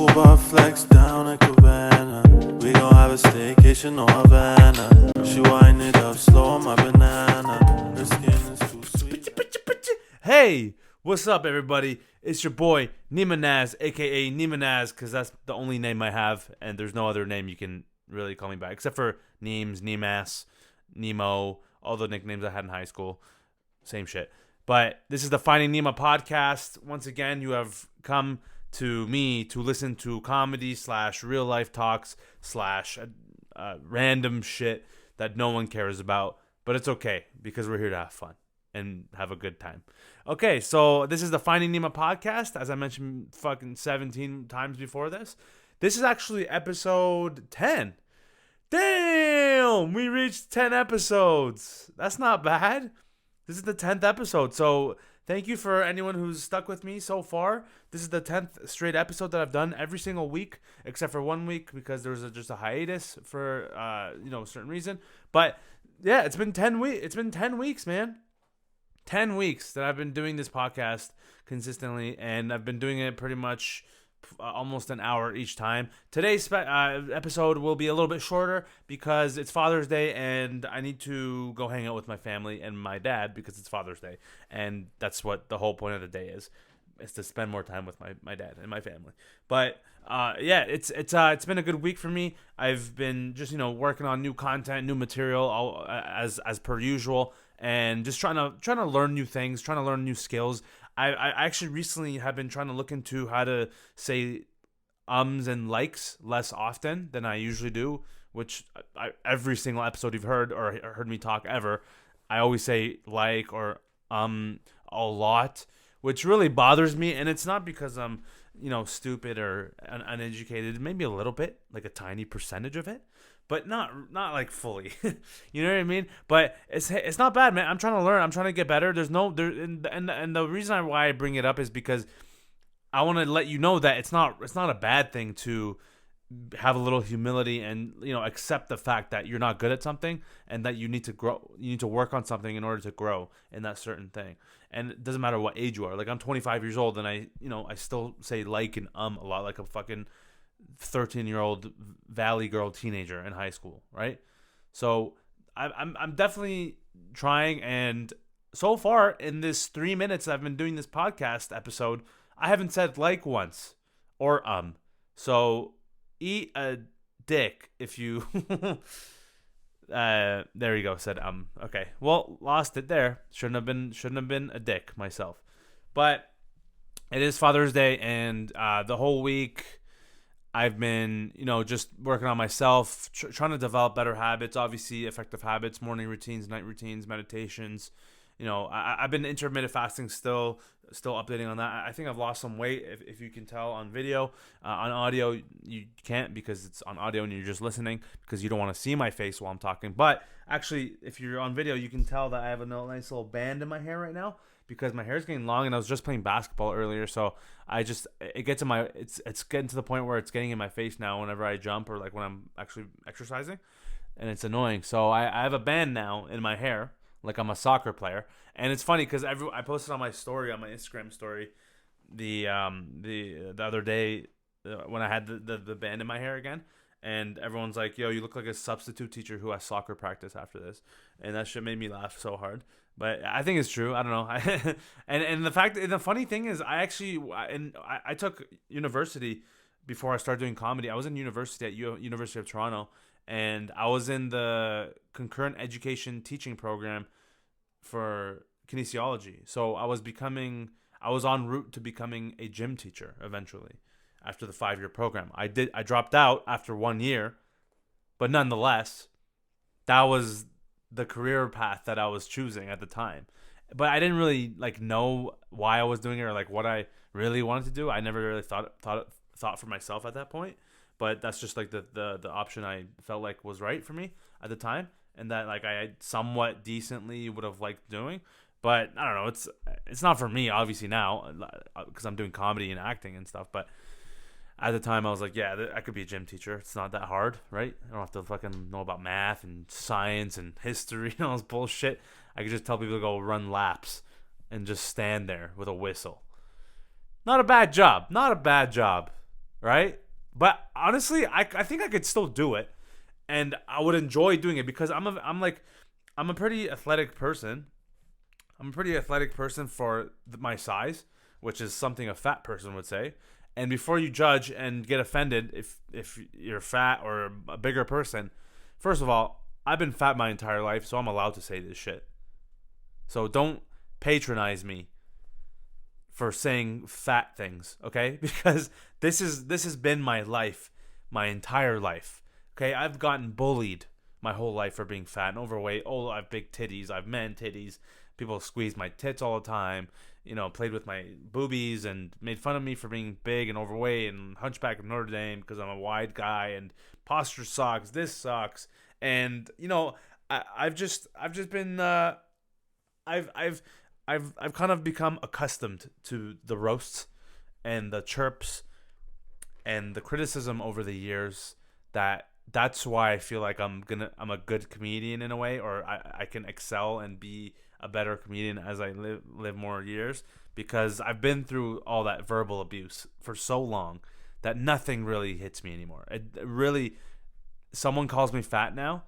bar flex down at Cabana. We gon' have a staycation on Havana. She wind it up slow on my banana. Her skin is too sweet. Hey, what's up, everybody? It's your boy Neema, aka Neema, because that's the only name I have, and there's no other name you can really call me by, except for Neems, Neemas, Nemo, all the nicknames I had in high school. Same shit. But this is the Finding Neema podcast. Once again, you have come to me to listen to comedy / real life talks / random shit that no one cares about. But it's okay because we're here to have fun and have a good time. Okay, so this is the Finding Neema podcast. As I mentioned fucking 17 times before this. This is actually episode 10. Damn! We reached 10 episodes. That's not bad. This is the 10th episode, so thank you for anyone who's stuck with me so far. This is the 10th straight episode that I've done every single week, except for 1 week because there was just a hiatus for a certain reason. But yeah, it's been 10 weeks. It's been 10 weeks, man. 10 weeks that I've been doing this podcast consistently, and I've been doing it pretty much almost an hour each time. Today's episode will be a little bit shorter because it's Father's Day and I need to go hang out with my family and my dad because it's Father's Day, and that's what the whole point of the day is to spend more time with my dad and my family. But yeah, it's been a good week for me. I've been just working on new content, new material, as per usual, and just trying to learn new things, trying to learn new skills. I actually recently have been trying to look into how to say ums and likes less often than I usually do, which every single episode you've heard or heard me talk ever, I always say like or a lot, which really bothers me. And it's not because I'm stupid or uneducated, maybe a little bit, like a tiny percentage of it, but not like fully. You know what I mean? But it's not bad, man. I'm trying to learn. I'm trying to get better. And the reason why I bring it up is because I want to let you know that it's not a bad thing to have a little humility and accept the fact that you're not good at something and that you need to grow. You need to work on something in order to grow in that certain thing. And it doesn't matter what age you are. Like, I'm 25 years old and I still say like and a lot, like a fucking 13-year-old valley girl teenager in high school, right? So I'm definitely trying, and so far in this 3 minutes I've been doing this podcast episode, I haven't said like once or so eat a dick if you there you go, said okay, well, lost it there. Shouldn't have been a dick myself. But it is Father's Day, and the whole week I've been, just working on myself, trying to develop better habits, obviously effective habits, morning routines, night routines, meditations. I've been intermittent fasting still updating on that. I think I've lost some weight, if you can tell on video. On audio, you can't because it's on audio and you're just listening because you don't want to see my face while I'm talking. But actually, if you're on video, you can tell that I have a nice little band in my hair right now because my hair is getting long, and I was just playing basketball earlier, so it's getting to the point where it's getting in my face now whenever I jump or like when I'm actually exercising, and it's annoying. So I have a band now in my hair, like I'm a soccer player. And it's funny because I posted on my story, on my Instagram story, the other day when I had the band in my hair again, and everyone's like, "Yo, you look like a substitute teacher who has soccer practice after this," and that shit made me laugh so hard. But I think it's true. I don't know. and the funny thing is, I took university before I started doing comedy. I was in university at University of Toronto, and I was in the concurrent education teaching program for kinesiology. So I was en route to becoming a gym teacher eventually after the 5-year program. I dropped out after 1 year, but nonetheless, that was the career path that I was choosing at the time. But I didn't really know why I was doing it or what I really wanted to do. I never really thought for myself at that point. But that's just the option I felt like was right for me at the time, and that I somewhat decently would have liked doing. But I don't know, it's not for me obviously now because I'm doing comedy and acting and stuff. But at the time I was like, yeah, I could be a gym teacher. It's not that hard, right? I don't have to fucking know about math and science and history and all this bullshit. I could just tell people to go run laps and just stand there with a whistle. Not a bad job. right? But honestly, I think I could still do it, and I would enjoy doing it because I'm a pretty athletic person. I'm a pretty athletic person for my size, which is something a fat person would say. And before you judge and get offended if you're fat or a bigger person, first of all, I've been fat my entire life, so I'm allowed to say this shit. So don't patronize me for saying fat things, okay? Because this has been my life, my entire life. Okay, I've gotten bullied my whole life for being fat and overweight. Oh, I have big titties. I have man titties. People squeeze my tits all the time. Played with my boobies and made fun of me for being big and overweight and Hunchback of Notre Dame because I'm a wide guy and posture sucks. This sucks. And I've just been I've I've I've kind of become accustomed to the roasts and the chirps and the criticism over the years. That's why I feel like I'm a good comedian in a way, or I can excel and be a better comedian as I live more years, because I've been through all that verbal abuse for so long that nothing really hits me anymore. It really, someone calls me fat now,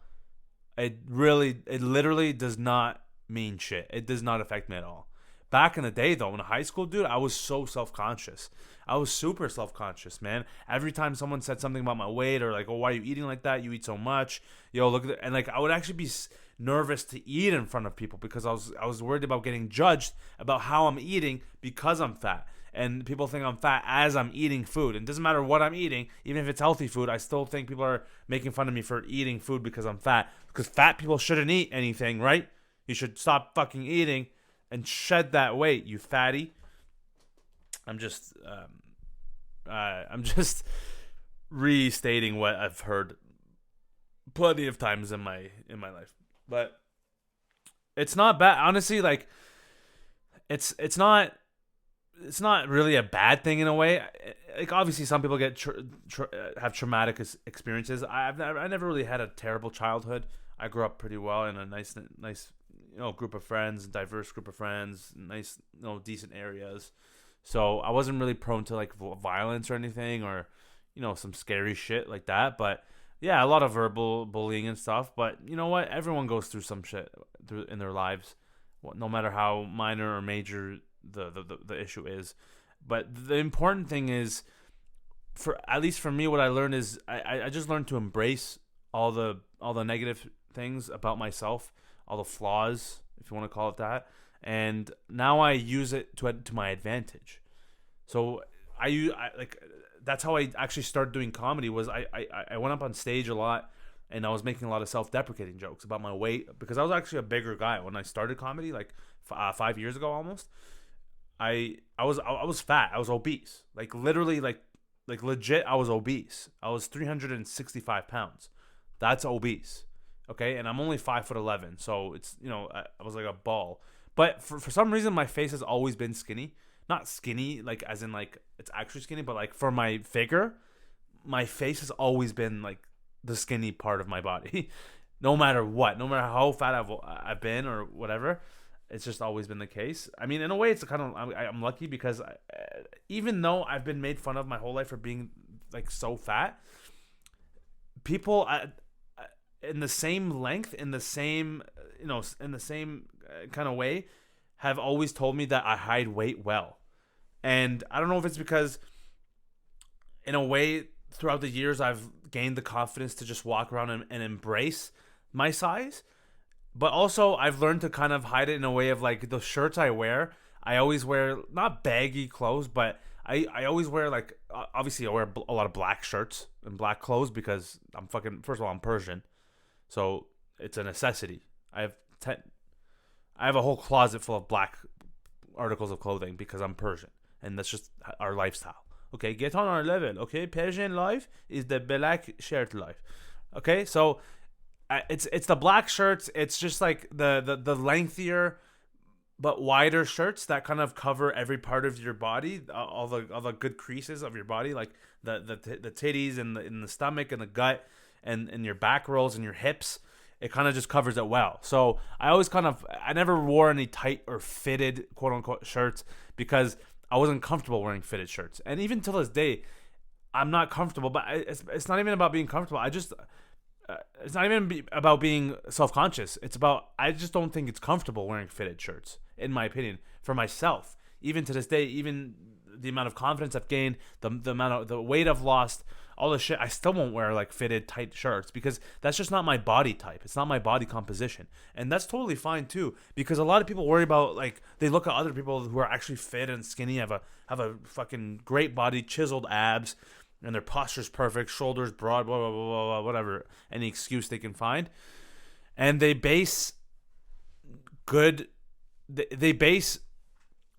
it literally does not mean shit. It does not affect me at all. Back in the day, though, in high school, dude, I was so self-conscious. I was super self-conscious, man. Every time someone said something about my weight or like, "Oh, why are you eating like that? You eat so much." Yo, look at that. And like, I would actually be nervous to eat in front of people because I was worried about getting judged about how I'm eating because I'm fat. And people think I'm fat as I'm eating food. And it doesn't matter what I'm eating, even if it's healthy food, I still think people are making fun of me for eating food because I'm fat. Because fat people shouldn't eat anything, right? You should stop fucking eating and shed that weight, you fatty. I'm just restating what I've heard plenty of times in my life. But it's not bad, honestly. Like it's not really a bad thing in a way. Like obviously some people get have traumatic experiences. I never really had a terrible childhood. I grew up pretty well in a nice group of friends, diverse group of friends, nice decent areas. So I wasn't really prone to like violence or anything, or some scary shit like that. But yeah, a lot of verbal bullying and stuff. But you know what? Everyone goes through some shit in their lives, no matter how minor or major the issue is. But the important thing is, for at least for me, what I learned is I just learned to embrace all the negative things about myself, all the flaws, if you want to call it that. And now I use it to my advantage. So I like that's how I actually started doing comedy. Was I went up on stage a lot, and I was making a lot of self-deprecating jokes about my weight, because I was actually a bigger guy when I started comedy, like 5 years ago almost. I was fat. I was obese. Like literally, like legit. I was obese. I was 365 pounds. That's obese. Okay, and I'm only 5'11", so it's I was like a ball. But for some reason, my face has always been skinny. Not skinny, like as in like it's actually skinny, but like for my figure, my face has always been like the skinny part of my body. No matter what, no matter how fat I've been or whatever, it's just always been the case. I mean, in a way, it's kind of I'm lucky because even though I've been made fun of my whole life for being like so fat, people in the same length, in the same in the same kind of way, have always told me that I hide weight well. And I don't know if it's because, in a way, throughout the years, I've gained the confidence to just walk around and embrace my size. But also, I've learned to kind of hide it in a way of like the shirts I wear. I always wear not baggy clothes, but I always wear like, obviously I wear a lot of black shirts and black clothes because I'm fucking, first of all, I'm Persian. So it's a necessity. I have a whole closet full of black articles of clothing because I'm Persian, and that's just our lifestyle. Okay, get on our level. Okay, Persian life is the black shirt life. Okay, so it's the black shirts. It's just like the lengthier but wider shirts that kind of cover every part of your body, all the good creases of your body, like the titties and the stomach and the gut and your back rolls and your hips. It kind of just covers it well. So I never wore any tight or fitted quote unquote shirts because I wasn't comfortable wearing fitted shirts. And even till this day, I'm not comfortable. But it's not even about being comfortable. It's not even about being self-conscious. It's about, I just don't think it's comfortable wearing fitted shirts, in my opinion, for myself. Even to this day, even the amount of confidence I've gained, the weight I've lost, all the shit, I still won't wear like fitted tight shirts because that's just not my body type. It's not my body composition. And that's totally fine too, because a lot of people worry about, like, they look at other people who are actually fit and skinny, have a fucking great body, chiseled abs, and their posture's perfect, shoulders broad, blah, blah, blah, blah, blah, whatever, any excuse they can find. And they base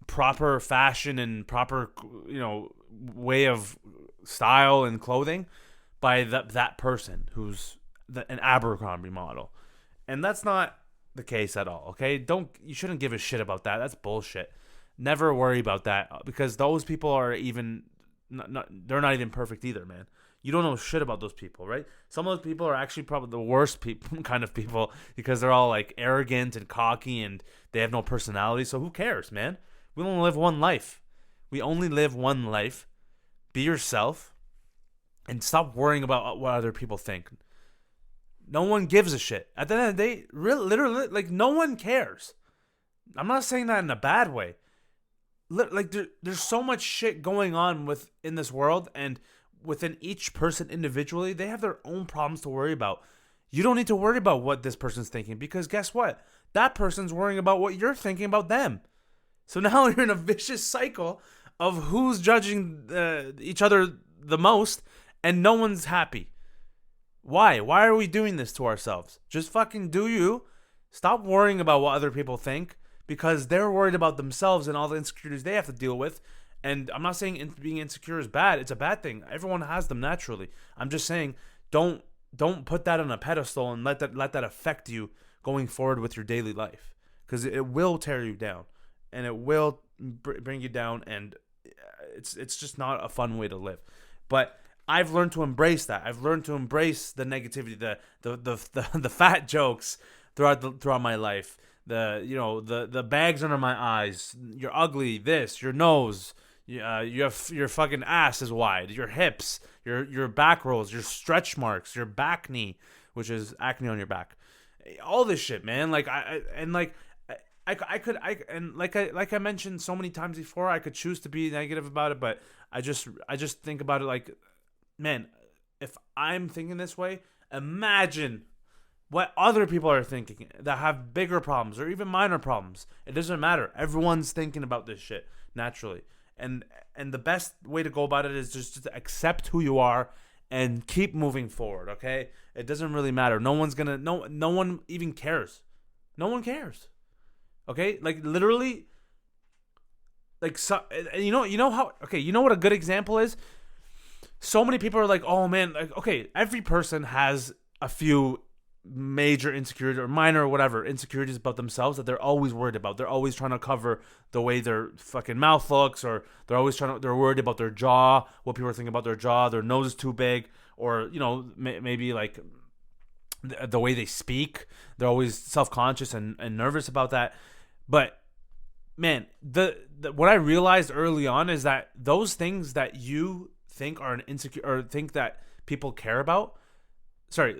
proper fashion and proper, way of style and clothing by that person who's an Abercrombie model. And that's not the case at all, okay? You shouldn't give a shit about that. That's bullshit. Never worry about that, because those people are even... they're not even perfect either, man. You don't know shit about those people, right? Some of those people are actually probably the worst kind of people, because they're all like arrogant and cocky and they have no personality. So who cares, man? We only live one life. Be yourself and stop worrying about what other people think. No one gives a shit. At the end of the day, literally, like, no one cares. I'm not saying that in a bad way. Like, there's so much shit going on in this world, and within each person individually, they have their own problems to worry about. You don't need to worry about what this person's thinking, because guess what? That person's worrying about what you're thinking about them. So now you're in a vicious cycle of who's judging each other the most, and no one's happy. Why? Why are we doing this to ourselves? Just fucking do you. Stop worrying about what other people think, because they're worried about themselves and all the insecurities they have to deal with. And I'm not saying being insecure is bad. It's a bad thing. Everyone has them naturally. I'm just saying don't put that on a pedestal and let that affect you going forward with your daily life, because it will tear you down, and it will bring you down, and it's just not a fun way to live. But I've learned to embrace that. I've learned to embrace the negativity, the fat jokes throughout my life. The bags under my eyes. You're ugly. Your nose. Your fucking ass is wide. Your hips. Your back rolls. Your stretch marks. Your back knee, which is acne on your back. All this shit, man. Like I mentioned so many times before, I could choose to be negative about it, but I just think about it like, man, if I'm thinking this way, imagine what other people are thinking that have bigger problems or even minor problems. It doesn't matter. Everyone's thinking about this shit naturally. And the best way to go about it is just to accept who you are and keep moving forward, okay? It doesn't really matter. No one even cares. No one cares. Okay? Like, literally, like, so, you know what a good example is? So many people are like, oh man, like, okay, every person has a few major insecurities or minor or whatever insecurities about themselves that they're always worried about. They're always trying to cover the way their fucking mouth looks, or they're worried about their jaw, what people are thinking about their jaw, their nose is too big, or, maybe like the way they speak. They're always self-conscious and nervous about that. But man, the what I realized early on is that those things that you think are an insecure, or think that people care about. Sorry,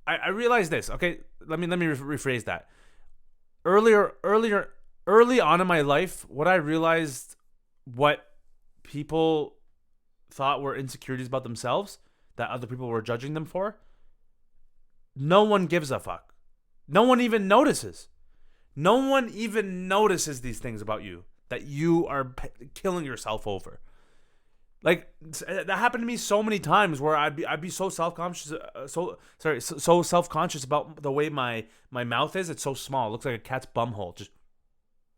I realized this. Okay, let me rephrase that. Early on in my life, what I realized, what people thought were insecurities about themselves that other people were judging them for, no one gives a fuck. No one even notices. No one even notices these things about you that you are killing yourself over. Like, that happened to me so many times where I'd be so self-conscious, so self-conscious about the way my mouth is. It's so small. It looks like a cat's bumhole, just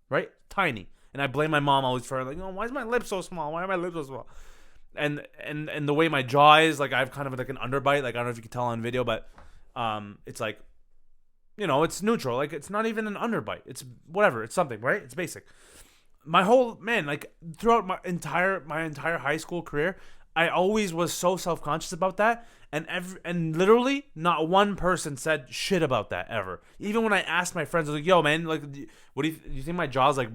right, tiny. And I blame my mom always for, like, why is my lip so small? Why are my lips so small? And the way my jaw is, like, I have kind of like an underbite. Like, I don't know if you can tell on video, but it's like, it's neutral. Like, it's not even an underbite. It's whatever. It's something, right? It's basic. My whole, man, like, throughout my entire high school career, I always was so self-conscious about that, and literally not one person said shit about that ever. Even when I asked my friends, I was like, yo, man, like, what do you think my jaw's like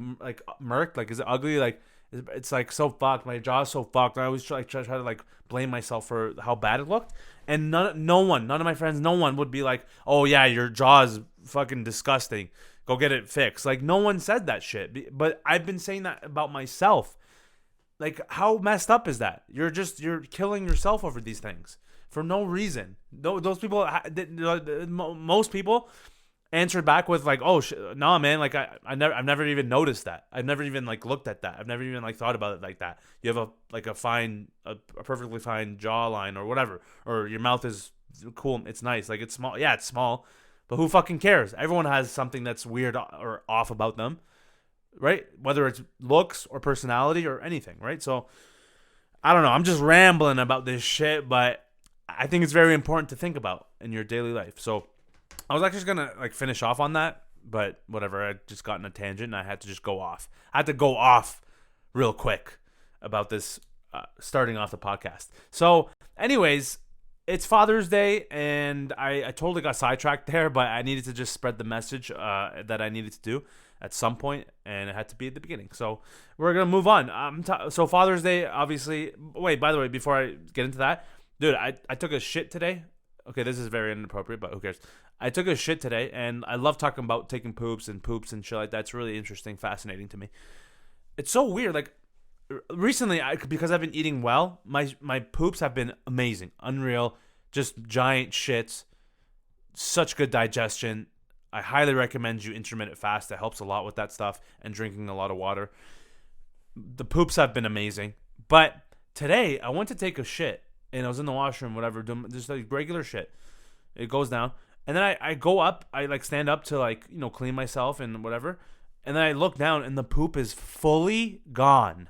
murked? Like, is it ugly? Like, It's like so fucked. My jaw's so fucked. I always try to like blame myself for how bad it looked. And none of my friends, no one would be like, "Oh yeah, your jaw is fucking disgusting. Go get it fixed." Like no one said that shit. But I've been saying that about myself. Like how messed up is that? You're killing yourself over these things for no reason. Those people, most people answered back with like, "Oh, nah, man. Like I've never even noticed that. I've never even like looked at that. I've never even like thought about it like that. You have a perfectly fine jawline or whatever, or your mouth is cool. It's nice. Like it's small. Yeah, it's small, but who fucking cares? Everyone has something that's weird or off about them, right? Whether it's looks or personality or anything, right? So I don't know. I'm just rambling about this shit, but I think it's very important to think about in your daily life. So I was actually just gonna like finish off on that, but whatever. I just got in a tangent and I had to just go off. I had to go off real quick about this starting off the podcast. So, anyways, it's Father's Day, and I totally got sidetracked there, but I needed to just spread the message that I needed to do at some point, and it had to be at the beginning. So we're gonna move on. So Father's Day, obviously. Wait, by the way, before I get into that, dude, I took a shit today. Okay, this is very inappropriate, but who cares? I took a shit today, and I love talking about taking poops and shit like that. It's really interesting, fascinating to me. It's so weird. Like recently, because I've been eating well, my poops have been amazing, unreal, just giant shits, such good digestion. I highly recommend you intermittent fast. It helps a lot with that stuff, and drinking a lot of water. The poops have been amazing, but today I went to take a shit, and I was in the washroom, whatever, doing just like regular shit. It goes down. And then I go up, I like stand up to like, clean myself and whatever. And then I look down and the poop is fully gone.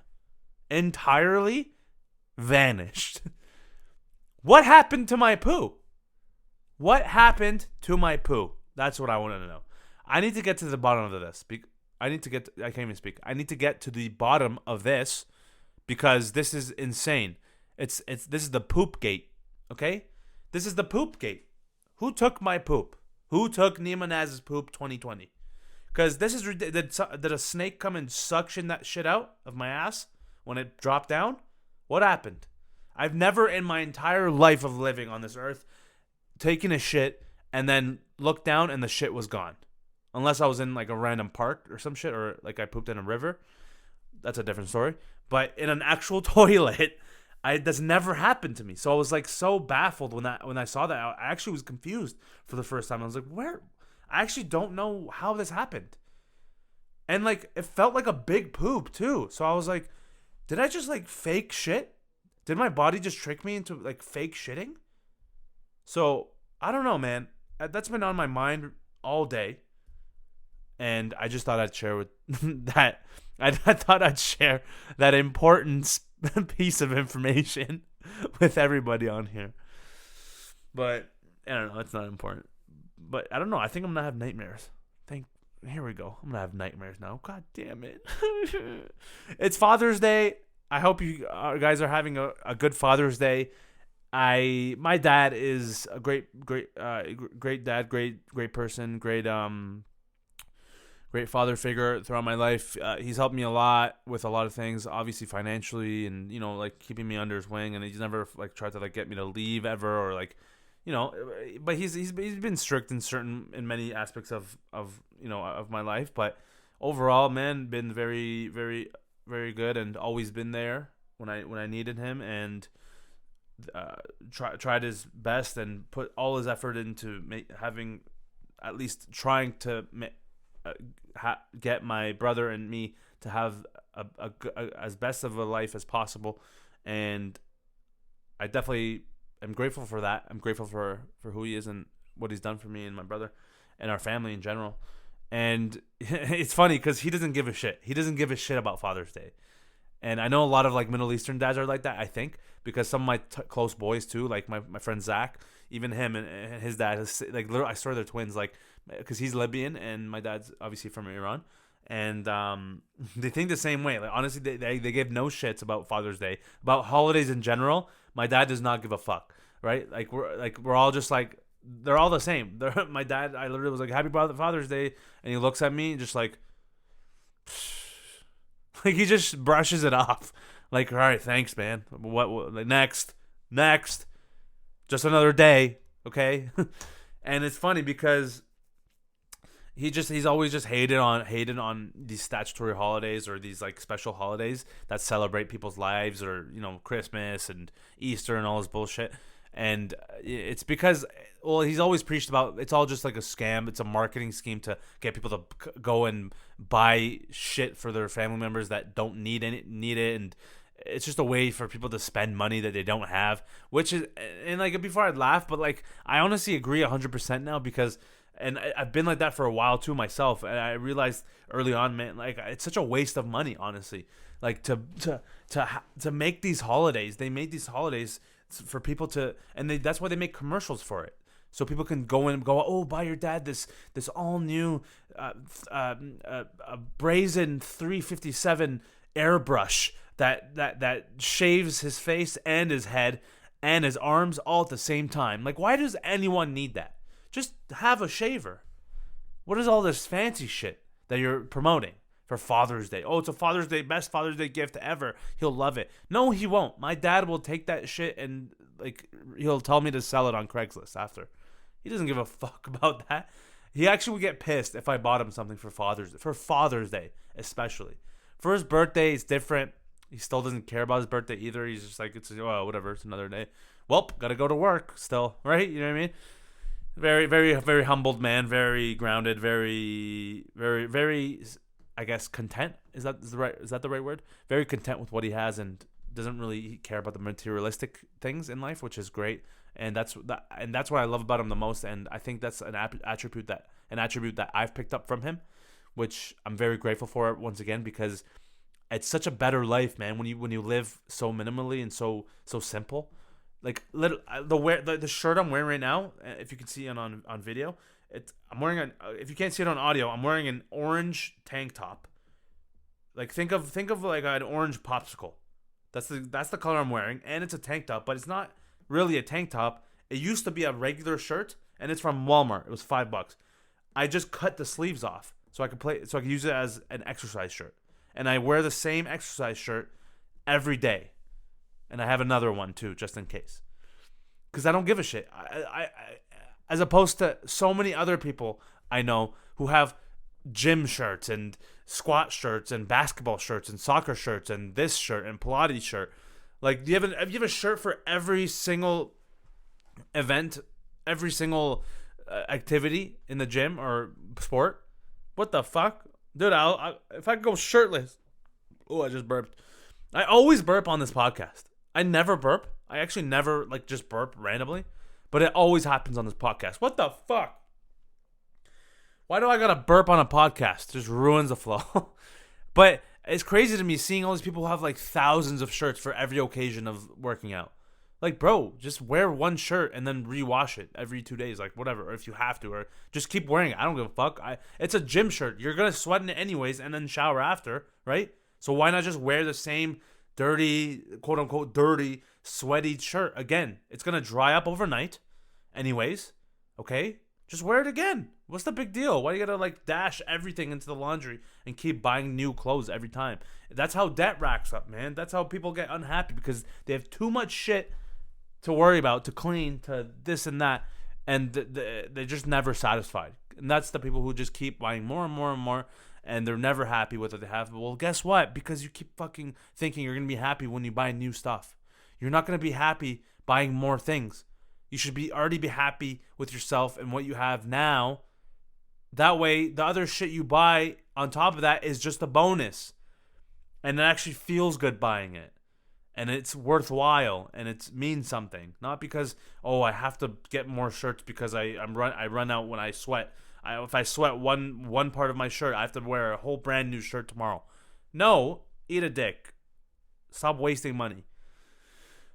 Entirely vanished. What happened to my poo? What happened to my poo? That's what I want to know. I need to get to the bottom of this. I can't even speak. I need to get to the bottom of this because this is insane. This is the poop gate. Okay? This is the poop gate. Who took my poop? Who took Neema Naz's poop 2020? Because this is ridiculous. Did a snake come and suction that shit out of my ass when it dropped down? What happened? I've never in my entire life of living on this earth taken a shit and then looked down and the shit was gone. Unless I was in like a random park or some shit, or like I pooped in a river. That's a different story. But in an actual toilet, that's never happened to me. So I was like so baffled when I saw that. I actually was confused for the first time. I was like, where? I actually don't know how this happened. And like it felt like a big poop too. So I was like, did I just like fake shit? Did my body just trick me into like fake shitting? So I don't know, man. That's been on my mind all day. And I just thought I'd share with that. I thought I'd share that important piece of information with everybody on here. But I don't know. It's not important. But I don't know. I think I'm going to have nightmares. Here we go. I'm going to have nightmares now. God damn it. It's Father's Day. I hope you guys are having a good Father's Day. My dad is a great dad, great person, great father figure throughout my life. He's helped me a lot with a lot of things, obviously financially, and like keeping me under his wing. And he's never like tried to like get me to leave ever, or like, But he's been strict in many aspects of my life. But overall, man, been very very very good and always been there when I needed him, and tried his best and put all his effort into having at least trying to get my brother and me to have a as best of a life as possible. And I definitely am grateful for that. I'm grateful for who he is and what he's done for me and my brother and our family in general. And it's funny because he doesn't give a shit. He doesn't give a shit about Father's Day. And I know a lot of like Middle Eastern dads are like that, I think, because some of my close boys too, like my friend Zach, even him and his dad, like I swear they're twins, like because he's Libyan and my dad's obviously from Iran, and they think the same way. Like honestly, they give no shits about Father's Day, about holidays in general. My dad does not give a fuck, right? Like we're all just like they're all the same. My dad, I literally was like, "Happy Father's Day," and he looks at me just like. Like he just brushes it off. Like, all right, thanks, man. What like, next, just another day, okay? And it's funny because he's always just hated on these statutory holidays or these like special holidays that celebrate people's lives, or Christmas and Easter and all this bullshit. And it's because, well, he's always preached about it's all just like a scam. It's a marketing scheme to get people to go and buy shit for their family members that don't need it, and it's just a way for people to spend money that they don't have. Which is, and like before I'd laugh, but like I honestly agree 100% now, because, and I've been like that for a while too myself, and I realized early on, man, like it's such a waste of money, honestly. Like to make these holidays, they made these holidays for people to, and that's why they make commercials for it, so people can go in and go, oh, buy your dad this all new brazen 357 airbrush that shaves his face and his head and his arms all at the same time. Like, why does anyone need that? Just have a shaver. What is all this fancy shit that you're promoting for Father's Day? Oh, it's a Father's Day, best Father's Day gift ever. He'll love it. No, he won't. My dad will take that shit and like he'll tell me to sell it on Craigslist after. He doesn't give a fuck about that. He actually would get pissed if I bought him something for Father's Day, especially. For his birthday, it's different. He still doesn't care about his birthday either. He's just like, it's whatever, it's another day. Well, gotta go to work still, right? You know what I mean? Very, very, very humbled man. Very grounded. Very, very, very, I guess, content. Is that the right word? Very content with what he has and doesn't really care about the materialistic things in life, which is great. And that's what I love about him the most. And I think that's an attribute that I've picked up from him, which I'm very grateful for once again, because it's such a better life, man, when you live so minimally and so simple. Like the shirt I'm wearing right now, if you can see it on video, I'm wearing if you can't see it on audio, I'm wearing an orange tank top. Like think of like an orange popsicle. That's the color I'm wearing, and it's a tank top, but it's not really a tank top. It used to be a regular shirt, and it's from Walmart. It was $5. I just cut the sleeves off so I could use it as an exercise shirt. And I wear the same exercise shirt every day. And I have another one too, just in case. Because I don't give a shit. I as opposed to so many other people I know who have gym shirts and squat shirts and basketball shirts and soccer shirts and this shirt and Pilates shirt. Like, do you have a shirt for every single event, every single activity in the gym or sport? What the fuck? Dude, if I could go shirtless. Oh, I just burped. I always burp on this podcast. I never burp. I actually never like just burp randomly, but it always happens on this podcast. What the fuck? Why do I gotta burp on a podcast? It just ruins the flow. But it's crazy to me seeing all these people who have like thousands of shirts for every occasion of working out. Like, bro, just wear one shirt and then rewash it every 2 days, like whatever, or if you have to, or just keep wearing it. I don't give a fuck. It's a gym shirt. You're gonna sweat in it anyways, and then shower after, right? So why not just wear the same dirty, quote unquote, dirty, sweaty shirt again? It's gonna dry up overnight, anyways. Okay, just wear it again. What's the big deal? Why do you gotta like dash everything into the laundry and keep buying new clothes every time? That's how debt racks up, man. That's how people get unhappy, because they have too much shit to worry about, to clean, to this and that, and they're just never satisfied. And that's the people who just keep buying more and more and more, and they're never happy with what they have. Well, guess what? Because you keep fucking thinking you're gonna be happy when you buy new stuff. You're not gonna be happy buying more things. You should already be happy with yourself and what you have now. That way, the other shit you buy on top of that is just a bonus, and it actually feels good buying it. And it's worthwhile, and it means something. Not because, oh, I have to get more shirts because I run out when I sweat. If I sweat one part of my shirt, I have to wear a whole brand new shirt tomorrow. No, eat a dick. Stop wasting money.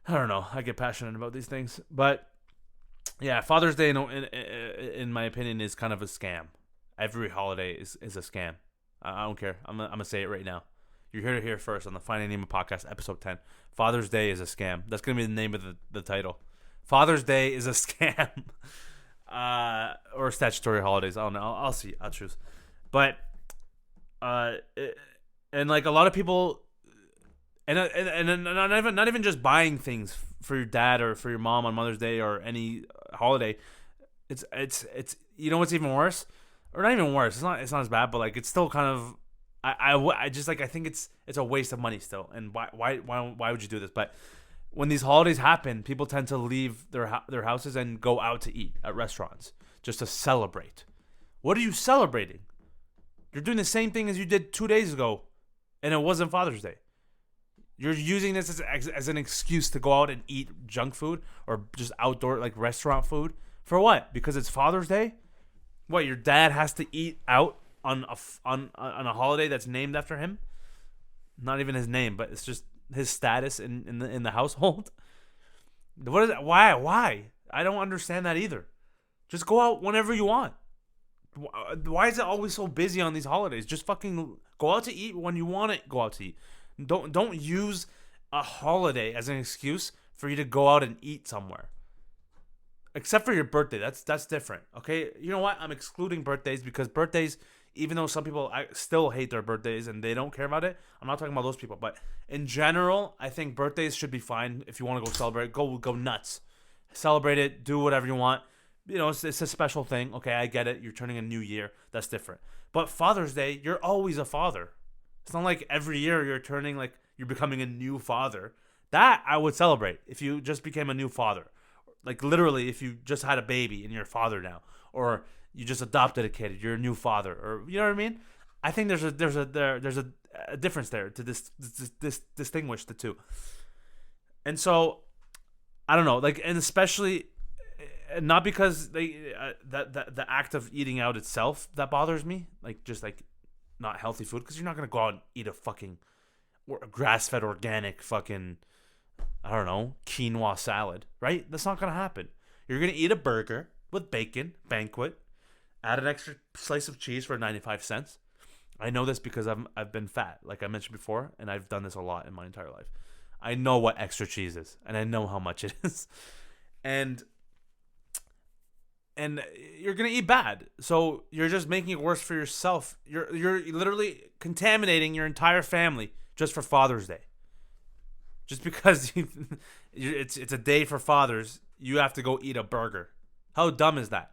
I don't know. I get passionate about these things, but yeah, Father's Day, in my opinion, is kind of a scam. Every holiday is a scam. I don't care. I'm gonna say it right now. You're here to hear first on the Finding Neema podcast, episode 10. Father's Day is a scam. That's going to be the name of the title. Father's Day is a scam. Or statutory holidays. I don't know. I'll see. I'll choose. But And like a lot of people, and not even just buying things for your dad or for your mom on Mother's Day or any holiday. It's you know what's even worse, or not even worse. It's not as bad, but like it's still kind of. I just like I think it's a waste of money still. And why would you do this? But when these holidays happen, people tend to leave their houses and go out to eat at restaurants just to celebrate. What are you celebrating? You're doing the same thing as you did 2 days ago, and it wasn't Father's Day. You're using this as an excuse to go out and eat junk food or just outdoor like restaurant food. For what? Because it's Father's Day? What, your dad has to eat out on a holiday that's named after him? Not even his name, but it's just his status in the household. What is that? Why? I don't understand that either. Just go out whenever you want. Why is it always so busy on these holidays? Just fucking go out to eat when you want to go out to eat. Don't use a holiday as an excuse for you to go out and eat somewhere. Except for your birthday. That's different. Okay? You know what? I'm excluding birthdays because birthdays, even though some people still hate their birthdays and they don't care about it, I'm not talking about those people. But in general, I think birthdays should be fine. If you want to go celebrate, go nuts. Celebrate it. Do whatever you want. You know, it's a special thing. Okay, I get it. You're turning a new year. That's different. But Father's Day, you're always a father. It's not like every year you're becoming a new father. That I would celebrate if you just became a new father. Like literally, if you just had a baby and you're a father now, or you just adopted a kid, you're a new father, or you know what I mean. I think there's a difference there to distinguish the two. And so, I don't know, like, and especially not because the act of eating out itself that bothers me, like just like not healthy food, because you're not gonna go out and eat a fucking grass-fed organic fucking, I don't know, quinoa salad, right? That's not gonna happen. You're gonna eat a burger with bacon, banquet, add an extra slice of cheese for 95 cents. I know this because I've been fat, like I mentioned before, and I've done this a lot in my entire life. I know what extra cheese is, and I know how much it is, and you're gonna eat bad. So you're just making it worse for yourself. You're literally contaminating your entire family just for Father's Day. Just because it's a day for fathers, you have to go eat a burger. How dumb is that?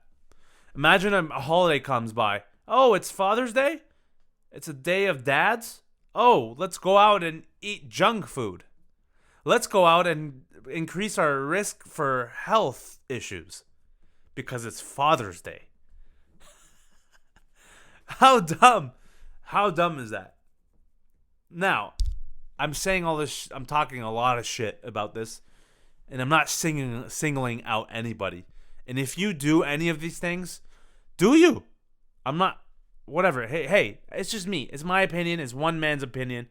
Imagine a holiday comes by. Oh, it's Father's Day? It's a day of dads? Oh, let's go out and eat junk food. Let's go out and increase our risk for health issues because it's Father's Day. How dumb? How dumb is that? Now, I'm saying all this. I'm talking a lot of shit about this, and I'm not singling out anybody. And if you do any of these things, do you? I'm not. Whatever. Hey, it's just me. It's my opinion. It's one man's opinion.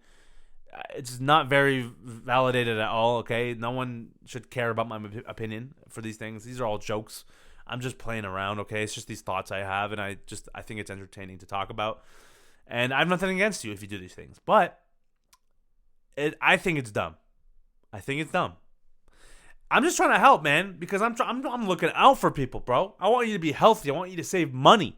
It's not very validated at all. Okay, no one should care about my opinion for these things. These are all jokes. I'm just playing around. Okay, it's just these thoughts I have, and I think it's entertaining to talk about. And I have nothing against you if you do these things, but I think it's dumb. I think it's dumb. I'm just trying to help, man, because I'm looking out for people, bro. I want you to be healthy. I want you to save money.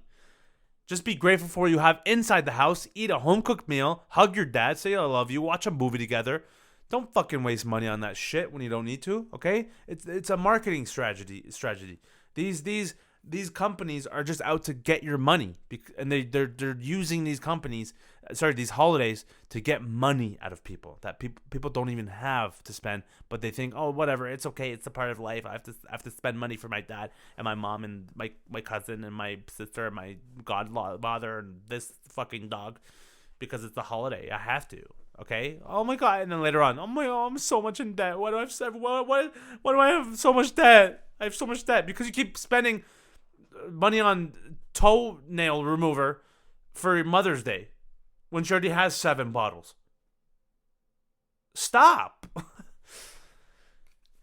Just be grateful for what you have inside the house. Eat a home-cooked meal. Hug your dad. Say I love you. Watch a movie together. Don't fucking waste money on that shit when you don't need to, okay? It's a marketing strategy. These companies are just out to get your money, and they're using these holidays to get money out of people that people don't even have to spend, but they think, oh, whatever, it's okay, it's a part of life. I have to spend money for my dad and my mom and my cousin and my sister and my godfather and this fucking dog because it's a holiday. I have to. Okay. Oh my god. And then later on, oh my god, I'm so much in debt. Why do I have so much debt? I have so much debt because you keep spending money on toenail remover for Mother's Day when she already has 7 bottles. Stop.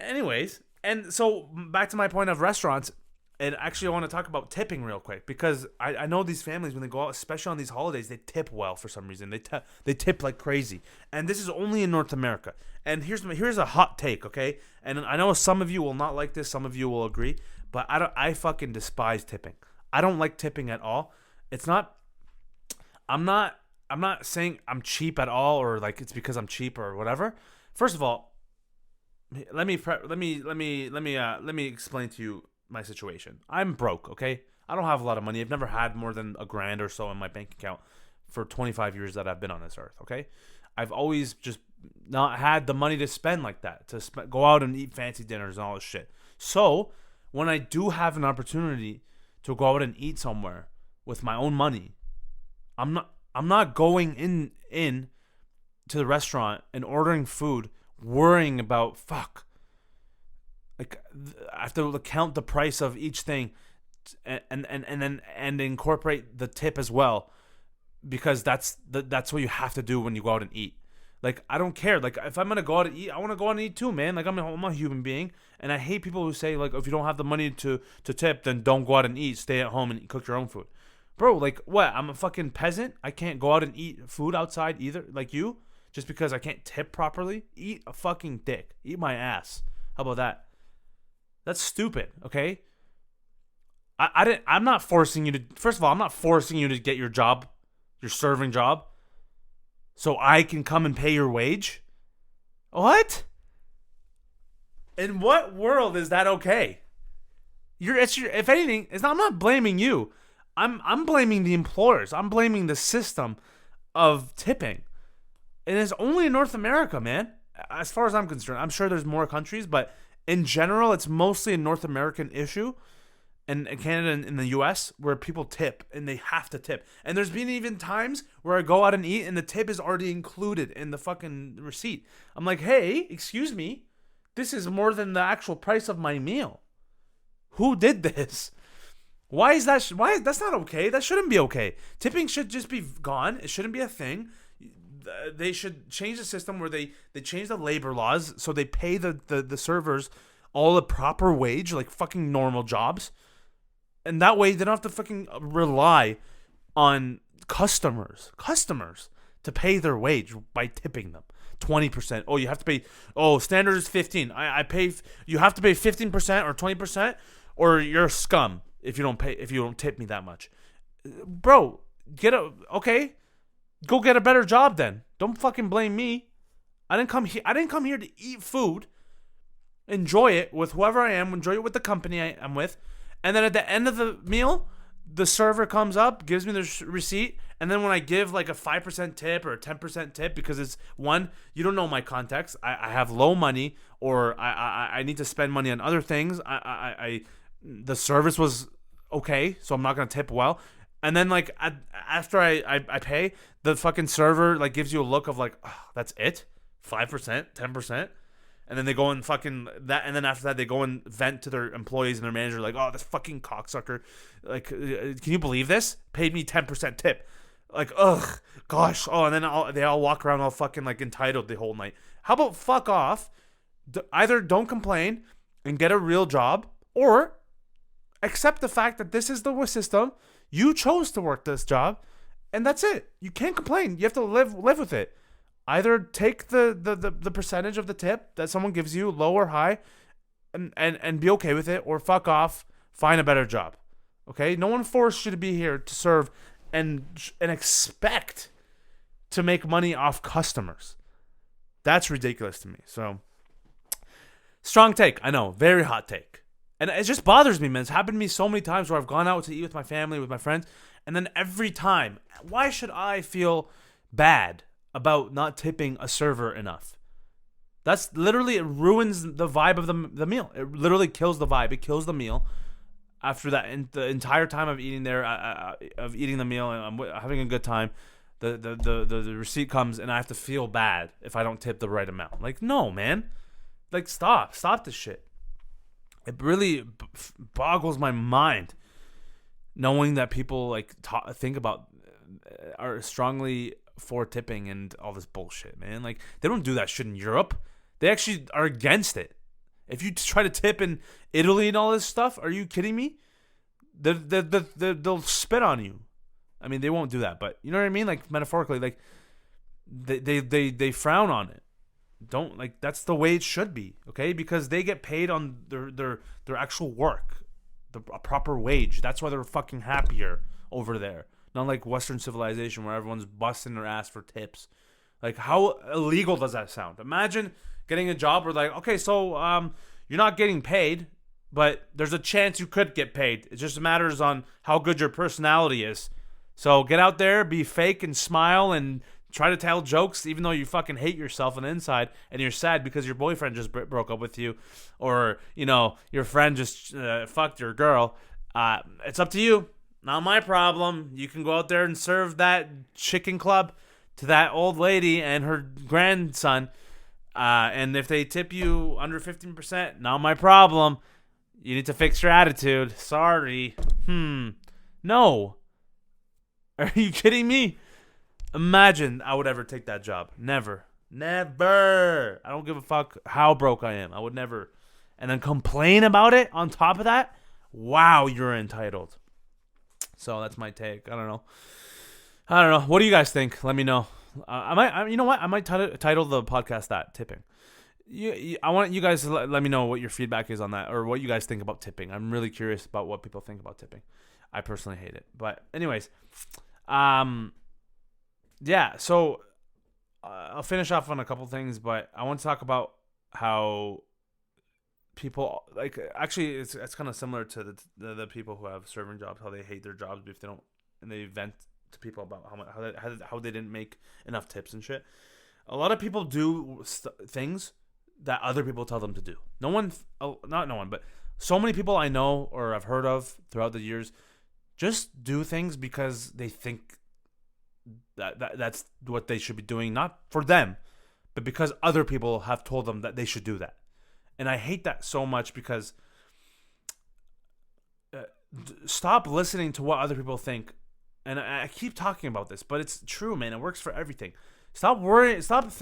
Anyways, and so back to my point of restaurants, and actually I want to talk about tipping real quick because I know these families, when they go out, especially on these holidays, they tip well for some reason. They tip like crazy, and this is only in North America. And here's a hot take, okay? And I know some of you will not like this, some of you will agree, but I fucking despise tipping. I don't like tipping at all. I'm not I'm not saying I'm cheap at all, or like it's because I'm cheap or whatever. First of all, let me explain to you my situation. I'm broke, okay? I don't have a lot of money. I've never had more than $1,000 or so in my bank account for 25 years that I've been on this earth, okay? I've always just not had the money to spend like that, to go out and eat fancy dinners and all this shit. So, when I do have an opportunity to go out and eat somewhere with my own money, I'm not going in to the restaurant and ordering food worrying about like I have to count the price of each thing and incorporate the tip as well, because that's what you have to do when you go out and eat. Like, I don't care. Like, if I'm gonna go out and eat, I want to go out and eat too, man. Like, I'm a human being, and I hate people who say, like, if you don't have the money to tip, then don't go out and eat. Stay at home and cook your own food, bro. Like, what? I'm a fucking peasant. I can't go out and eat food outside either, like you, just because I can't tip properly. Eat a fucking dick. Eat my ass. How about that? That's stupid. Okay. I'm not forcing you to. First of all, I'm not forcing you to get your job, your serving job, so I can come and pay your wage. What? In what world is that okay? If anything, I'm not blaming you. I'm blaming the employers. I'm blaming the system of tipping. And it's only in North America, man. As far as I'm concerned, I'm sure there's more countries, but in general, it's mostly a North American issue. And Canada and in the US, where people tip and they have to tip. And there's been even times where I go out and eat and the tip is already included in the fucking receipt. I'm like, hey, excuse me, this is more than the actual price of my meal. Who did this? Why is that? That's not okay. That shouldn't be okay. Tipping should just be gone. It shouldn't be a thing. They should change the system where they change the labor laws so they pay the servers all the proper wage, like fucking normal jobs. And that way, they don't have to fucking rely on customers to pay their wage by tipping them 20%. Oh, you have to pay. Oh, standard is 15. I pay. You have to pay 15% or 20%, or you're scum if you don't pay. If you don't tip me that much, bro. Okay. Go get a better job then. Don't fucking blame me. I didn't come here to eat food. Enjoy it with whoever I am. Enjoy it with the company I'm with. And then at the end of the meal, the server comes up, gives me the receipt, and then when I give like a 5% tip or a 10% tip, because it's one, you don't know my context. I have low money, or I need to spend money on other things. The service was okay, so I'm not gonna tip well. And then like after I pay, the fucking server like gives you a look of like, oh, that's it, 5%, 10%. And then they go and fucking that, and then after that they go and vent to their employees and their manager like, oh, this fucking cocksucker, like, can you believe this? Paid me 10% tip, like, ugh, gosh, oh, and then they all walk around all fucking like entitled the whole night. How about fuck off? Either don't complain and get a real job, or accept the fact that this is the system. You chose to work this job, and that's it. You can't complain. You have to live with it. Either take the percentage of the tip that someone gives you, low or high, and be okay with it, or fuck off, find a better job. Okay? No one forced you to be here to serve and expect to make money off customers. That's ridiculous to me. So, strong take. I know. Very hot take. And it just bothers me, man. It's happened to me so many times where I've gone out to eat with my family, with my friends, and then every time, why should I feel bad about not tipping a server enough? That's literally, it ruins the vibe of the meal. It literally kills the vibe. It kills the meal. After that, and the entire time of eating there, of eating the meal, and I'm having a good time, the receipt comes, and I have to feel bad if I don't tip the right amount. Like, no, man. Like, stop this shit. It really boggles my mind knowing that people like think about, are strongly for tipping and all this bullshit, man. Like, they don't do that shit in Europe. They actually are against it. If you try to tip in Italy and all this stuff, are you kidding me? They'll spit on you. I mean, they won't do that, but you know what I mean? Like, metaphorically, like they frown on it. Don't, like, that's the way it should be, okay? Because they get paid on their actual work, a proper wage. That's why they're fucking happier over there. Not like Western civilization where everyone's busting their ass for tips. Like, how illegal does that sound? Imagine getting a job where like, okay, so you're not getting paid, but there's a chance you could get paid. It just matters on how good your personality is. So get out there, be fake and smile and try to tell jokes even though you fucking hate yourself on the inside and you're sad because your boyfriend just broke up with you, or, you know, your friend just fucked your girl. It's up to you. Not my problem. You can go out there and serve that chicken club to that old lady and her grandson. And if they tip you under 15%, not my problem. You need to fix your attitude. Sorry. No. Are you kidding me? Imagine I would ever take that job. Never. Never. I don't give a fuck how broke I am. I would never. And then complain about it on top of that? Wow, you're entitled. So that's my take. I don't know. What do you guys think? Let me know. You know what? I might title the podcast that, tipping. I want you guys to let me know what your feedback is on that, or what you guys think about tipping. I'm really curious about what people think about tipping. I personally hate it. But anyways, yeah, so I'll finish off on a couple things, but I want to talk about how people, like, actually it's kind of similar to the people who have serving jobs, how they hate their jobs if they don't, and they vent to people about how they didn't make enough tips and shit. A lot of people do things that other people tell them to do. Not no one, but so many people I know or I've heard of throughout the years just do things because they think that's what they should be doing, not for them, but because other people have told them that they should do that. And I hate that so much because stop listening to what other people think. And I keep talking about this, but it's true, man. It works for everything. Stop worrying. Stop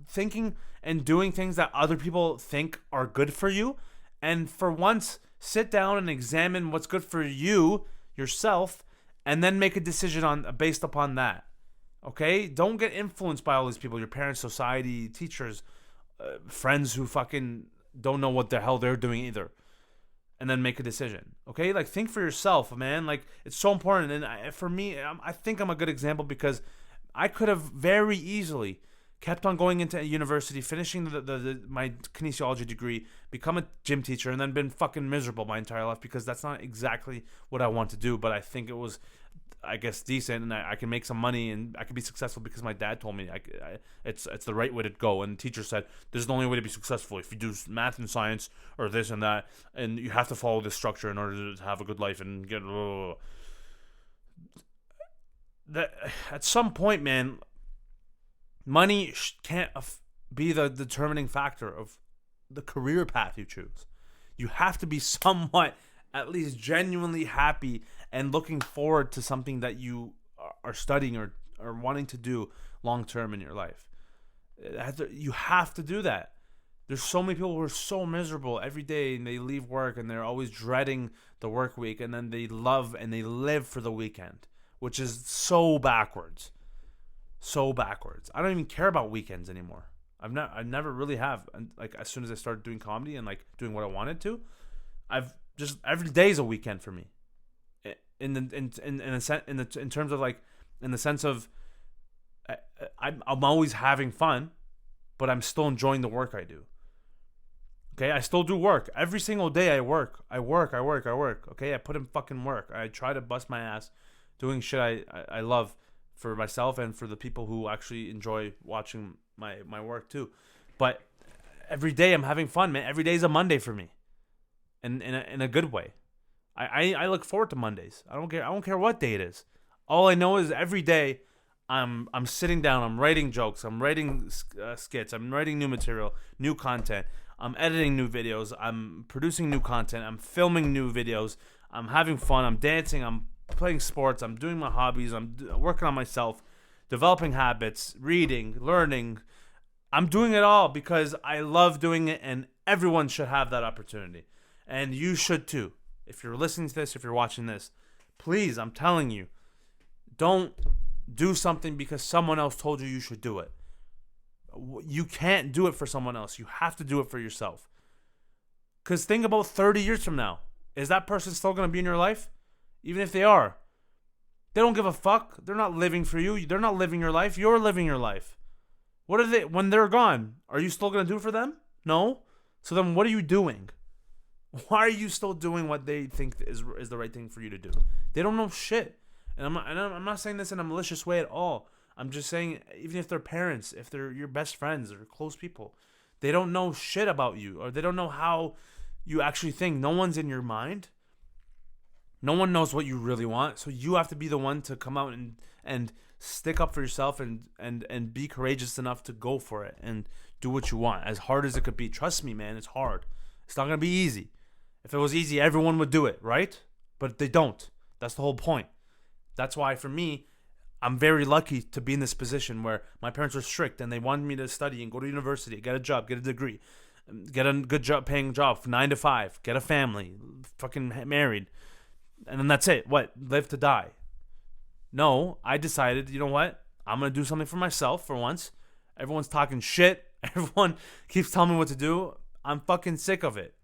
thinking and doing things that other people think are good for you. And for once, sit down and examine what's good for you, yourself, and then make a decision based upon that. Okay? Don't get influenced by all these people, your parents, society, teachers, friends who fucking don't know what the hell they're doing either. And then make a decision. Okay? Like, think for yourself, man. Like, it's so important. And for me, I think I'm a good example because I could have very easily kept on going into a university, finishing my kinesiology degree, become a gym teacher, and then been fucking miserable my entire life because that's not exactly what I want to do. But I think it was, I guess, decent, and I can make some money, and I can be successful because my dad told me it's the right way to go. And the teacher said, this is the only way to be successful. If you do math and science or this and that, and you have to follow this structure in order to have a good life and get... That at some point, man, money can't be the determining factor of the career path you choose. You have to be somewhat, at least genuinely happy and looking forward to something that you are studying or wanting to do long term in your life. You have to do that. There's so many people who are so miserable every day, and they leave work and they're always dreading the work week, and then they love and they live for the weekend, which is so backwards. So backwards. I don't even care about weekends anymore. I never really have. And like, as soon as I started doing comedy and like doing what I wanted to, I've just, every day is a weekend for me. In terms of like, in the sense of I'm always having fun, but I'm still enjoying the work I do. Okay, I still do work. Every single day I work. Okay, I put in fucking work. I try to bust my ass doing shit I love for myself and for the people who actually enjoy watching my work too. But every day I'm having fun, man. Every day is a Monday for me. In a good way. I look forward to Mondays. I don't care what day it is. All I know is every day I'm sitting down, I'm writing jokes, I'm writing skits, I'm writing new material, new content. I'm editing new videos, I'm producing new content, I'm filming new videos, I'm having fun, I'm dancing, I'm playing sports, I'm doing my hobbies, I'm working on myself, developing habits, reading, learning. I'm doing it all because I love doing it, and everyone should have that opportunity. And you should too. If you're listening to this, if you're watching this, please, I'm telling you, don't do something because someone else told you should do it. You can't do it for someone else. You have to do it for yourself. Because think about 30 years from now. Is that person still going to be in your life? Even if they are, They don't give a fuck. They're not living for you. They're not living your life. You're living your life. What are they when they're gone? Are you still gonna do for them? No. So then, what are you doing? Why are you still doing what they think is the right thing for you to do? They don't know shit. And I'm not saying this in a malicious way at all. I'm just saying, even if they're parents, if they're your best friends or close people, they don't know shit about you, or they don't know how you actually think. No one's in your mind. No one knows what you really want. So you have to be the one to come out and stick up for yourself and be courageous enough to go for it and do what you want. As hard as it could be. Trust me, man, it's hard. It's not going to be easy. If it was easy, everyone would do it, right? But they don't. That's the whole point. That's why, for me, I'm very lucky to be in this position where my parents were strict and they wanted me to study and go to university, get a job, get a degree, get a good job, paying job, 9 to 5, get a family, fucking married, and then that's it. What? Live to die. No, I decided, you know what? I'm going to do something for myself for once. Everyone's talking shit. Everyone keeps telling me what to do. I'm fucking sick of it.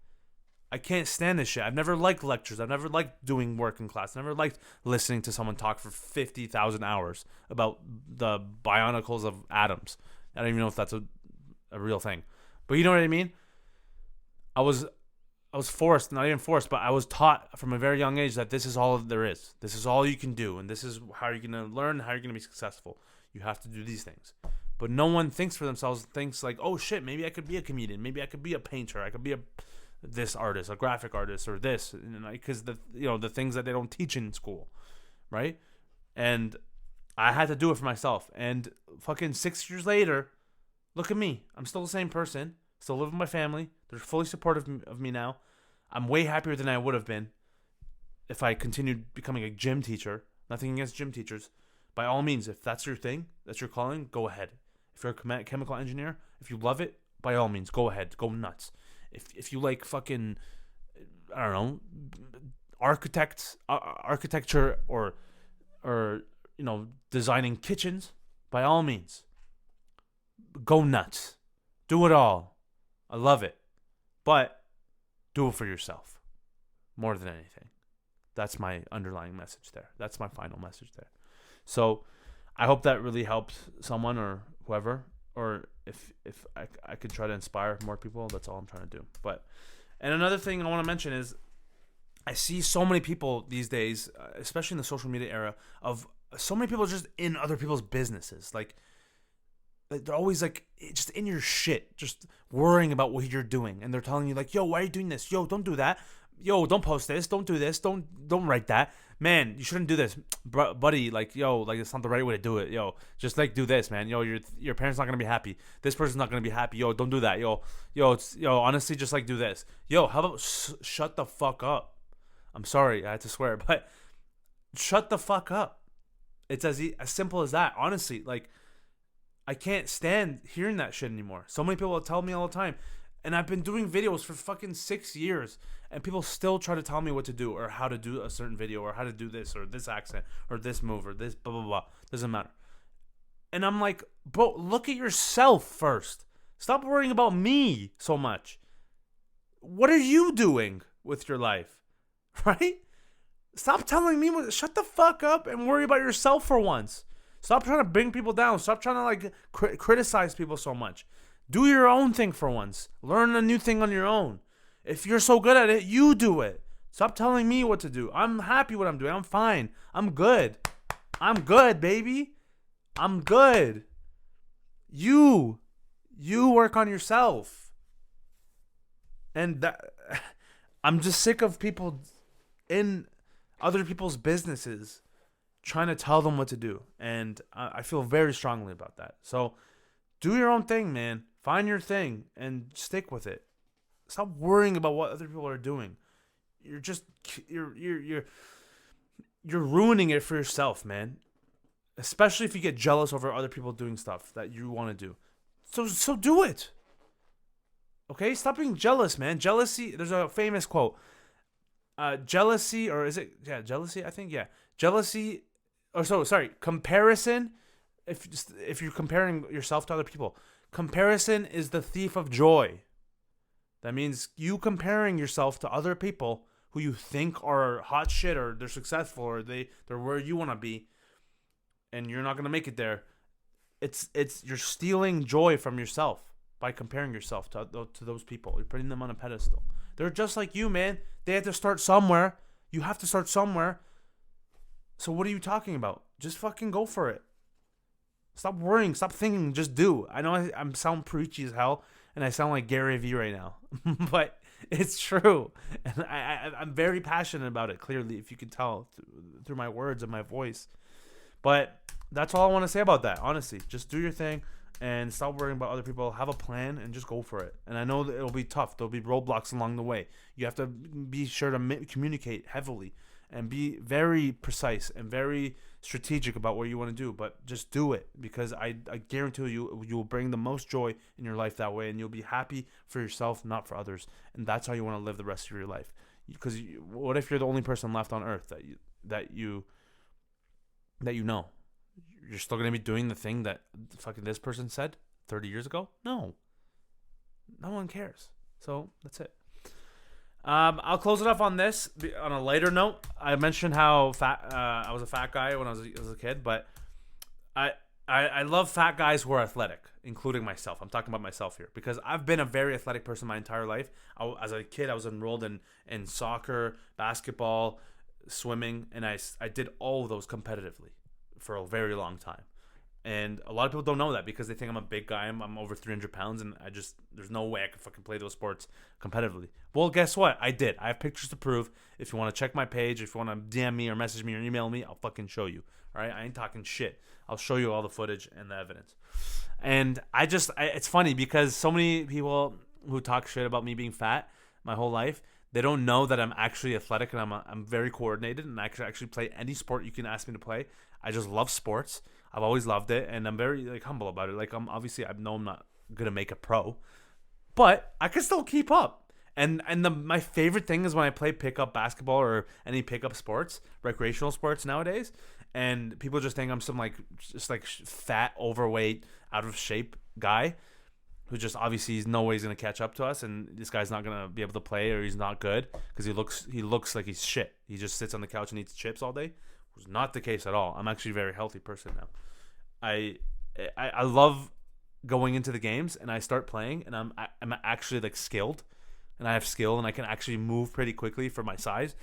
I can't stand this shit. I've never liked lectures. I've never liked doing work in class. I've never liked listening to someone talk for 50,000 hours about the bionicles of atoms. I don't even know if that's a real thing. But you know what I mean? I was forced, not even forced, but I was taught from a very young age that this is all there is. This is all you can do. And this is how you're going to learn, how you're going to be successful. You have to do these things. But no one thinks for themselves, thinks like, oh shit, maybe I could be a comedian. Maybe I could be a painter. I could be this artist, a graphic artist, or this, because the things that they don't teach in school, right? And I had to do it for myself. And fucking 6 years later, look at me. I'm still the same person. Still live with my family. They're fully supportive of me now. I'm way happier than I would have been if I continued becoming a gym teacher. Nothing against gym teachers. By all means, if that's your thing, that's your calling, go ahead. If you're a chemical engineer, if you love it, by all means, go ahead. Go nuts. If you like fucking, I don't know, architecture or designing kitchens, by all means, go nuts. Do it all. I love it. But do it for yourself more than anything. That's my underlying message there. That's my final message there. So I hope that really helped someone or whoever, or if I could try to inspire more people, that's all I'm trying to do. And another thing I want to mention is I see so many people these days, especially in the social media era, of so many people just in other people's businesses. Like they're always like just in your shit, just worrying about what you're doing, and they're telling you like, yo, why are you doing this? Yo, don't do that. Yo, don't post this. Don't do this. Don't write that. Man, you shouldn't do this, buddy. Like, yo, like it's not the right way to do it. Yo, just like do this, man. Yo, your parents not gonna be happy. This person's not gonna be happy. Yo, don't do that. Yo, honestly, just like do this. Yo, how about shut the fuck up? I'm sorry, I had to swear, but shut the fuck up. It's as simple as that. Honestly, like I can't stand hearing that shit anymore. So many people tell me all the time. And I've been doing videos for fucking 6 years, and people still try to tell me what to do or how to do a certain video or how to do this or this accent or this move or this blah, blah, blah. Doesn't matter. And I'm like, bro, look at yourself first. Stop worrying about me so much. What are you doing with your life? Right? Stop telling me shut the fuck up and worry about yourself for once. Stop trying to bring people down. Stop trying to like criticize people so much. Do your own thing for once. Learn a new thing on your own. If you're so good at it, you do it. Stop telling me what to do. I'm happy what I'm doing. I'm fine. I'm good. I'm good, baby. I'm good. You work on yourself. And I'm just sick of people in other people's businesses trying to tell them what to do. And I feel very strongly about that. So do your own thing, man. Find your thing and stick with it. Stop worrying about what other people are doing. You're ruining it for yourself, man. Especially if you get jealous over other people doing stuff that you want to do. So do it. Okay? Stop being jealous, man. Jealousy, there's a famous quote. Jealousy, or is it jealousy? I think, yeah. Jealousy, comparison. If you're comparing yourself to other people, comparison is the thief of joy. That means you comparing yourself to other people who you think are hot shit or they're successful or they're where you want to be, and you're not gonna make it there. It's you're stealing joy from yourself by comparing yourself to those people. You're putting them on a pedestal. They're just like you, man. They have to start somewhere. You have to start somewhere. So what are you talking about? Just fucking go for it. Stop worrying. Stop thinking. Just do. I know I sound preachy as hell, and I sound like Gary Vee right now, but it's true, and I'm very passionate about it. Clearly, if you can tell through my words and my voice. But that's all I want to say about that. Honestly, just do your thing and stop worrying about other people. Have a plan and just go for it. And I know that it'll be tough. There'll be roadblocks along the way. You have to be sure to communicate heavily and be very precise and very strategic about what you want to do. But just do it, because I guarantee you will bring the most joy in your life that way, and you'll be happy for yourself, not for others. And that's how you want to live the rest of your life. Because what if you're the only person left on earth that you know? You're still going to be doing the thing that fucking this person said 30 years ago? No. No one cares. So, that's it. I'll close it off on this. On a lighter note, I mentioned how fat I was a fat guy when I was a kid, but I love fat guys who are athletic, including myself. I'm talking about myself here, because I've been a very athletic person my entire life. As a kid, I was enrolled in soccer, basketball, swimming, and I did all of those competitively for a very long time. And a lot of people don't know that because they think I'm a big guy. I'm over 300 pounds, and there's no way I could fucking play those sports competitively. Well, guess what? I did. I have pictures to prove. If you want to check my page, if you want to DM me or message me or email me, I'll fucking show you. All right? I ain't talking shit. I'll show you all the footage and the evidence. And it's funny because so many people who talk shit about me being fat my whole life, they don't know that I'm actually athletic, and I'm very coordinated, and I can actually play any sport you can ask me to play. I just love sports. I've always loved it, and I'm very humble about it. I know I'm not gonna make a pro, but I can still keep up. And my favorite thing is when I play pickup basketball or any pickup sports, recreational sports nowadays, and people just think I'm some fat, overweight, out of shape guy who just obviously he's no way he's gonna catch up to us, and this guy's not gonna be able to play, or he's not good because he looks like he's shit. He just sits on the couch and eats chips all day. Was not the case at all. I'm actually a very healthy person now. I love going into the games, and I start playing, and I'm actually skilled, and I have skill, and I can actually move pretty quickly for my size.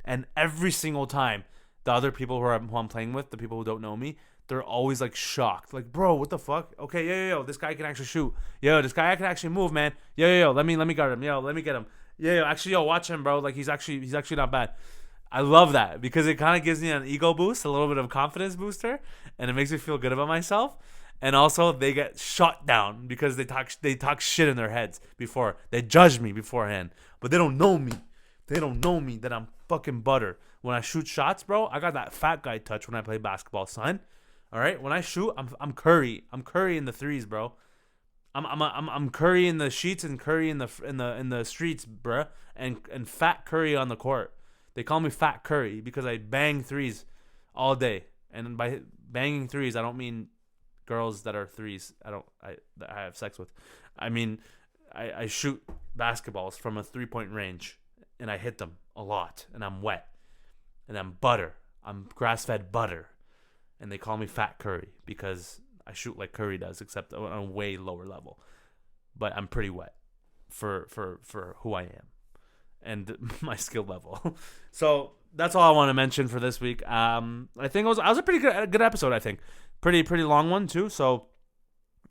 And every single time, the other people who I'm playing with, the people who don't know me, they're always shocked, bro, what the fuck? Okay, yo, this guy can actually shoot. Yo, this guy can actually move, man. Yo, let me guard him. Yo, let me get him. Yo, actually, watch him, bro. He's actually not bad. I love that because it kind of gives me an ego boost, a little bit of a confidence booster, and it makes me feel good about myself. And also, they get shot down because they talk shit in their heads before. They judge me beforehand, but they don't know me. They don't know me that I'm fucking butter. When I shoot shots, bro, I got that fat guy touch when I play basketball, son. All right, when I shoot, I'm Curry. I'm Curry in the threes, bro. I'm Curry in the sheets and Curry in the streets, bruh, and fat Curry on the court. They call me Fat Curry because I bang threes all day. And by banging threes, I don't mean girls that are threes. That I have sex with. I mean, I shoot basketballs from a 3-point range, and I hit them a lot. And I'm wet, and I'm butter. I'm grass-fed butter, and they call me Fat Curry because I shoot like Curry does, except on a way lower level. But I'm pretty wet for who I am and my skill level. So that's all I want to mention for this week. I think it was a pretty good episode. I think pretty long one too. So,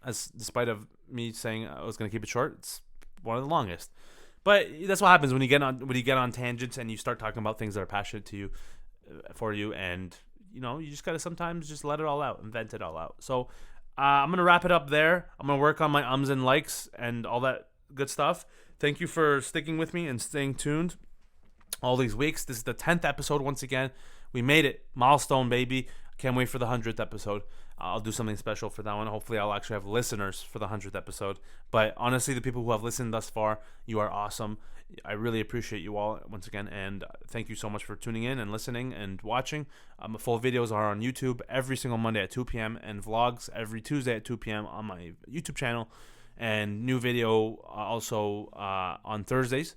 despite of me saying I was gonna keep it short, it's one of the longest. But that's what happens when you get on tangents and you start talking about things that are passionate to you, for you, and you just gotta sometimes just let it all out and vent it all out. So I'm gonna wrap it up there. I'm gonna work on my ums and likes and all that good stuff. Thank you for sticking with me and staying tuned all these weeks. This is the 10th episode once again. We made it. Milestone, baby. Can't wait for the 100th episode. I'll do something special for that one. Hopefully, I'll actually have listeners for the 100th episode. But honestly, the people who have listened thus far, you are awesome. I really appreciate you all once again. And thank you so much for tuning in and listening and watching. Full videos are on YouTube every single Monday at 2 p.m. and vlogs every Tuesday at 2 p.m. on my YouTube channel. And new video also on Thursdays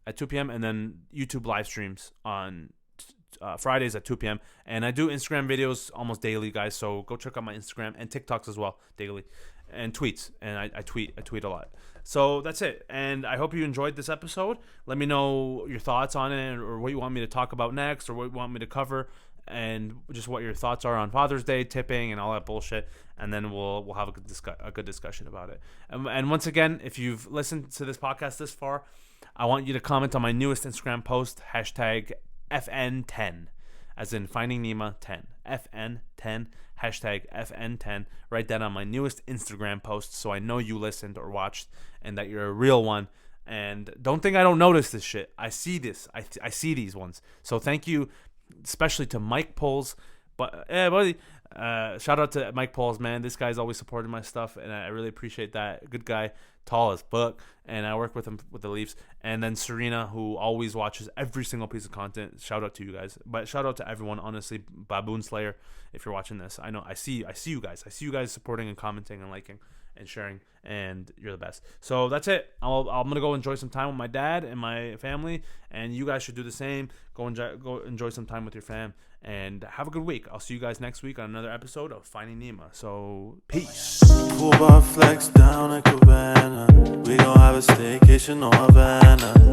at 2 p.m. and then YouTube live streams on Fridays at 2 p.m. And I do Instagram videos almost daily, guys. So go check out my Instagram and TikToks as well daily, and tweets. And I tweet a lot. So that's it. And I hope you enjoyed this episode. Let me know your thoughts on it, or what you want me to talk about next, or what you want me to cover, and just what your thoughts are on Father's Day, tipping, and all that bullshit. And then we'll have a good discussion about it. And once again, if you've listened to this podcast this far, I want you to comment on my newest Instagram post, hashtag FN10, as in Finding Neema 10, FN10, hashtag FN10. Write that on my newest Instagram post so I know you listened or watched and that you're a real one. And don't think I don't notice this shit. I see this. I see these ones. So thank you, especially to Mike Poles. But buddy, shout out to Mike Poles, man. This guy's always supported my stuff, and I really appreciate that. Good guy, tall as fuck, and I work with him with the Leafs. And then Serena, who always watches every single piece of content. Shout out to you guys, but shout out to everyone. Honestly, Baboon Slayer, if you're watching this, I know I see you guys. I see you guys supporting and commenting and liking and sharing, and you're the best. So that's it. I'm gonna go enjoy some time with my dad and my family, and you guys should do the same. Go enjoy some time with your fam, and have a good week. I'll see you guys next week on another episode of Finding Neema. So peace. Pool bar flex down in Cabana. We gon' have a staycation on Havana.